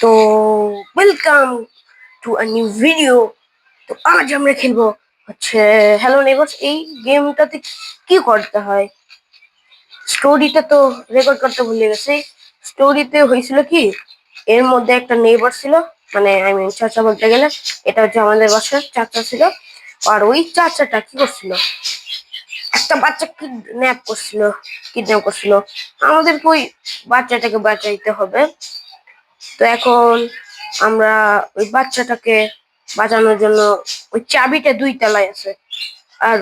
তো welcome to a new video. তো আজ আমরা খেলবো হচ্ছে হ্যালো নেইবারস। এই গেমটাতে কি করতে হয়, স্টোরিটা তো রেকর্ড করতে ভুলে গেছি। স্টোরিতে হয়েছিল কি, এর মধ্যে একটা নেইবার ছিল, মানে আই মিন চাচা বলতে গেলে। এটা হচ্ছে আমাদের বাসার চাচা ছিল। আর ওই চাচাটা কি করছিল, একটা বাচ্চা কিডন্যাপ করছিল। আমাদেরকে ওই বাচ্চাটাকে বাঁচাইতে হবে। তো এখন আমরা ওই বাচ্চাটাকে বাঁচানোর জন্য, ওই চাবিটা 2 তলায় আছে। আর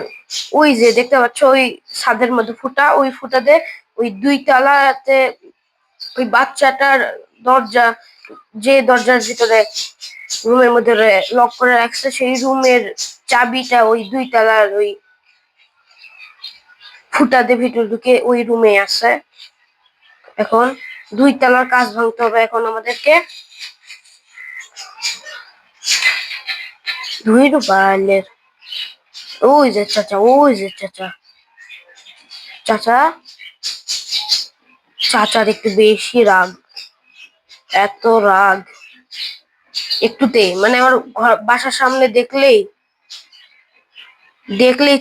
ওই যে দেখতে পাচ্ছ ওই ছাদের মধ্যে ফুটা, ওই ফুটাতে ওই 2 তলাতে ওই বাচ্চাটার দরজা, যে দরজার ভিতরে রুমের মধ্যে লক করে রাখছে, সেই রুমের চাবিটা ওই 2 তলার ওই ফুটাতে ভিতর ঢুকে ওই রুমে আছে। এখন 2 তলার কাজ ভাঙতে হবে এখন আমাদেরকে। ধুইরু বালের, ওই যে চাচা চাচা চাচার একটু বেশি রাগ, এত রাগ একটুতেই, মানে আমার বাসার সামনে দেখলেই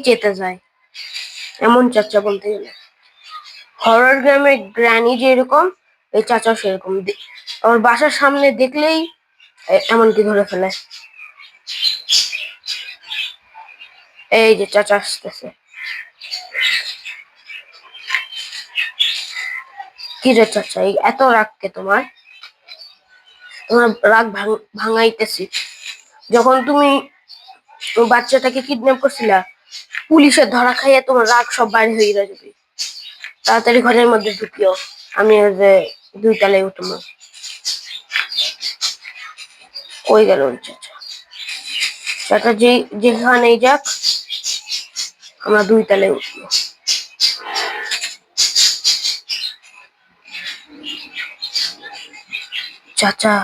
চেতে যায়, এমন চাচা বলতে গেলে। হরর গেমে গ্র্যানি যেরকম, এই চাচা সেরকম। আমার বাসার সামনে দেখলেই এমনকি ধরে ফেলে। এই যে চাচা আসতেছে। কি রে চাচা, এত রাগ কে তোমার? তোমার রাগ ভাঙাইতেছি। যখন তুমি বাচ্চাটাকে কিডন্যাপ করছিলা, পুলিশের ধরা খাইয়া তোমার রাগ সব বাইরে হয়ে যাবে। তাড়াতাড়ি ঘরের মধ্যে ঢুকিও, আমি ওই যে 2 তলায় উঠবো। কই গেল ওই চাচা? চাচা যেখানেই যাক, আমরা 2 তলায় উঠবো। চাচা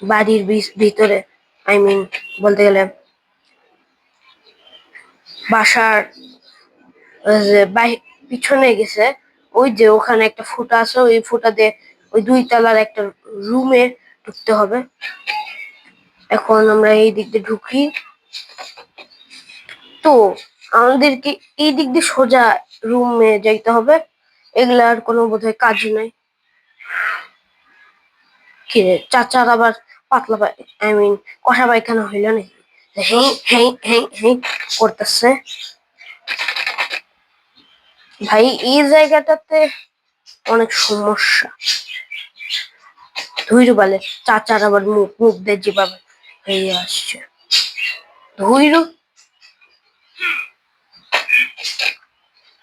বাড়ির ভিতরে, আই মিন বলতে গেলে বাসার পিছনে গেছে। ওই যে ওখানে একটা ফুটা আছে, ওই ফুটা দিয়ে ওই 2 তলার একটা রুমে ঢুকতে হবে। এখন আমরা এই দিক দিয়ে ঢুকি, তো আমাদেরকে এই দিক দিয়ে সোজা রুমে যাইতে হবে। এগুলার কোনো বোধহয় কাজ নাই। কি রে চাচার আবার পাতলা আই মিন কষা পায়খানা হইল নাকি? হেই হেই হেই হেই করতেছে। ভাই এই জায়গাটাতে অনেক সমস্যা। ধুইরু বালে, চাচার আবার মুখ দিয়ে যেভাবে হয়ে আসছে। ধুইরু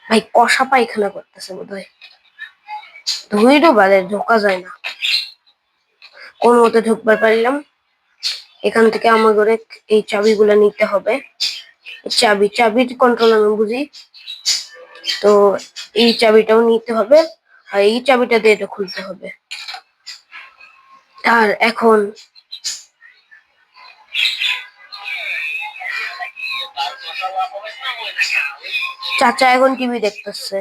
ভাই কষা পায়খানা করতেছে বোধহয়। ধুইরু বালে, ঢোকা যায় না। কোন মতে ঢুকবার পারলাম। এখান থেকে আমার ঘরে এই চাবিগুলো নিতে হবে। চাবির কন্ট্রোল আমি বুঝি, তো এই চাবিটাও নিতে হবে। আর এই চাবিটা দিয়ে এটা খুলতে হবে। আর এখন চাচা এখন টিভি দেখতেছে।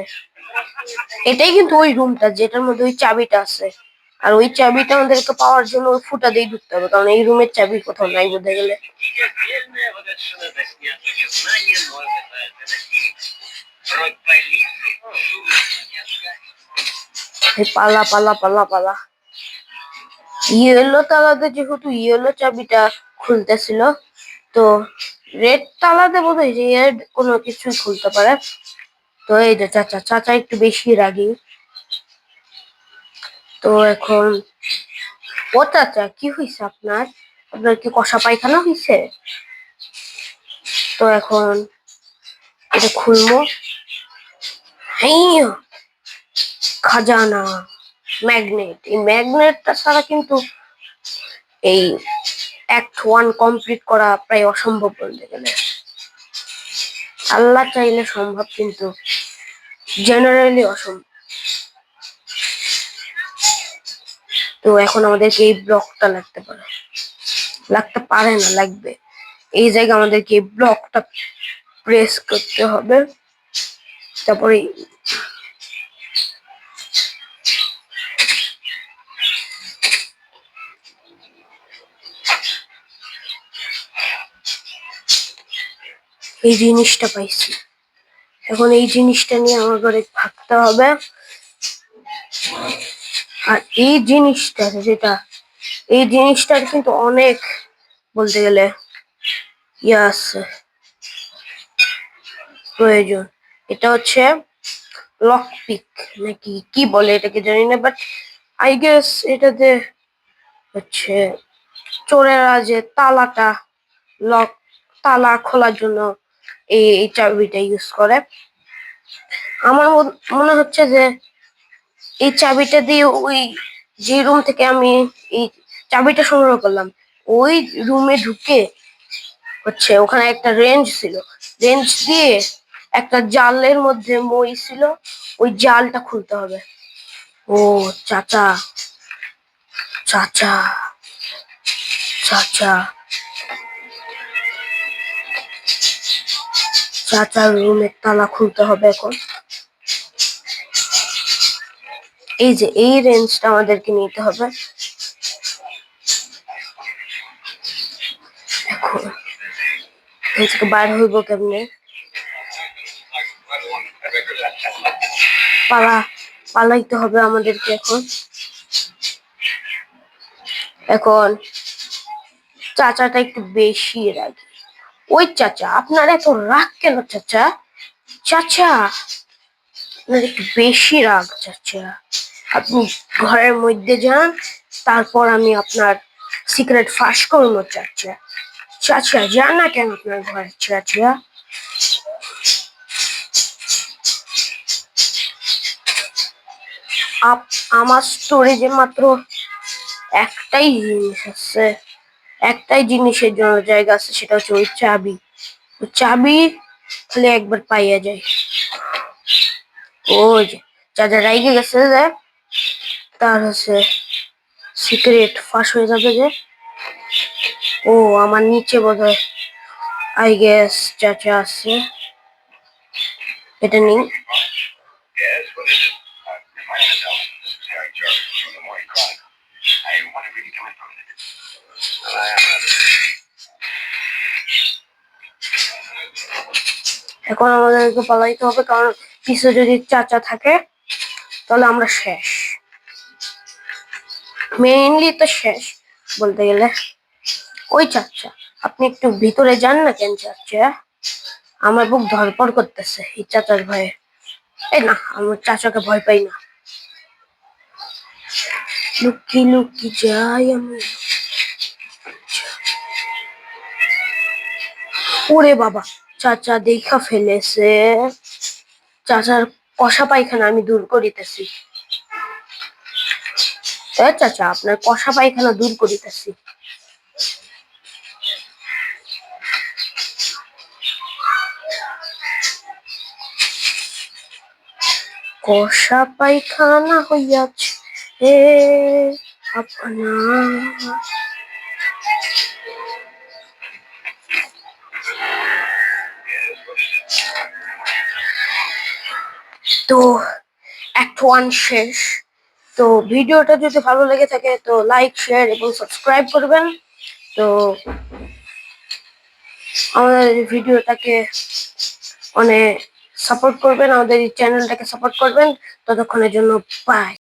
এটাই কিন্তু ওই রুমটা যেটার মধ্যে ওই চাবিটা আছে। আর ওই চাবিটা আমাদেরকে পাওয়ার জন্য ওই ফুটা দিয়ে ঢুকতে হবে, কারণ এই রুমের চাবি কোথাও নাই বোঝা গেলে। পালা পালা পালা পালা। ইয়েলো তালাতে যেহেতু ইয়েলো চাবিটা খুলতেছিল, তো রেড তালাতে বোধহয় রেড কোনো কিছুই খুলতে পারে। তো এই যে চাচা একটু বেশি রাগী। তো এখন ও চাচা, কি হয়েছে আপনার? আপনার কি কষা পায়খানা হয়েছে? তো এখন এটা খুলবো। খাজানা, ম্যাগনেট। এই ম্যাগনেটটা ছাড়া কিন্তু এই অ্যাক্ট 1 কমপ্লিট করা প্রায় অসম্ভব বলতে গেলে। আল্লাহ চাইলে সম্ভব, কিন্তু জেনারেলি অসম্ভব। তো এখন আমাদেরকে এই ব্লকটা লাগতে পারে না, লাগবে। এই জায়গায় আমাদেরকে এই ব্লকটা প্রেস করতে হবে। তারপরে এই জিনিসটা পাইছি। এখন এই জিনিসটা নিয়ে আমার ঘরে থাকতে হবে। আর এই জিনিসটার কিন্তু অনেক বলতে গেলে আছে প্রয়োজন। এটা হচ্ছে লক পিক নাকি কি বলে এটাকে জানি না, বাট আই গেস এটাতে হচ্ছে চোরেরা যে তালা খোলার জন্য এই চাবিটা ইউজ করে। আমার মনে হচ্ছে যে এই চাবিটা দিয়ে ওই যে রুম থেকে আমি এই চাবিটা সংগ্রহ করলাম ওই রুমে ঢুকে হচ্ছে ওখানে একটা রেঞ্জ দিয়ে একটা জালের মধ্যে মই ছিল, ওই জালটা খুলতে হবে। ও চাচা চাচা চাচা চাচার রুমের তালা খুলতে হবে এখন। এই যে এই রেঞ্জটা আমাদেরকে নিতে হবে এখন। এই থেকে বাইর হইব কেমনে? পালাইতে হবে আমাদেরকে এখন। চাচাটা একটু বেশি রাগি। ওই চাচা, আপনার এত রাগ কেন চাচা? চাচা আপনার একটু বেশি রাগ চাচা। আপনি ঘরের মধ্যে যান, তারপর আমি আপনার সিক্রেট ফাঁস করবো চাচা। চাচা যান না কেন আপনার ঘরে চাচা? আমার স্টোরেজে মাত্র একটাই জিনিস আছে, একটাই জিনিসের জন্য জায়গা আছে, সেটা হচ্ছে ওই চাবি। চাবি খালি একবার পাইয়া যায়। ওই যে চাচা রাইগে গেছে যে তার হচ্ছে সিক্রেট ফাঁস হয়ে যাবে যে। ও আমার নিচে বোধহয় আই গেস চাচা আছে, এটা নেই। এখন আমাদেরকে পালাইতে হবে, কারণ পিছু যদি চাচা থাকে তাহলে আমরা শেষ, মেইনলি তো শেষ বলতে গেলে। ওই চাচা আপনি একটু ভিতরে যান না কেন চাচা? আমার বুক ধরপড় করতেছে এই চাচার ভয়ে। এই না, আমার চাচাকে ভয় পাই না। লুকি লুকি যাই আমি। ওরে বাবা, চাচা দেখা ফেলেছে। চাচার কষা পায়খানা আমি দূর করিতেছি। চাচা আপনার কষা পায়খানা দূর করিতেছি। কষা পায়খানা হইয়াছে আপনার। তো অ্যাক্ট 1 শেষ। তো ভিডিওটা যদি ভালো লেগে থাকে তো লাইক, শেয়ার এবং সাবস্ক্রাইব করবেন। তো আমাদের ভিডিওটাকে অনেক সাপোর্ট করবেন, আমাদের এই চ্যানেলটাকে সাপোর্ট করবেন। ততক্ষণের জন্য বাই।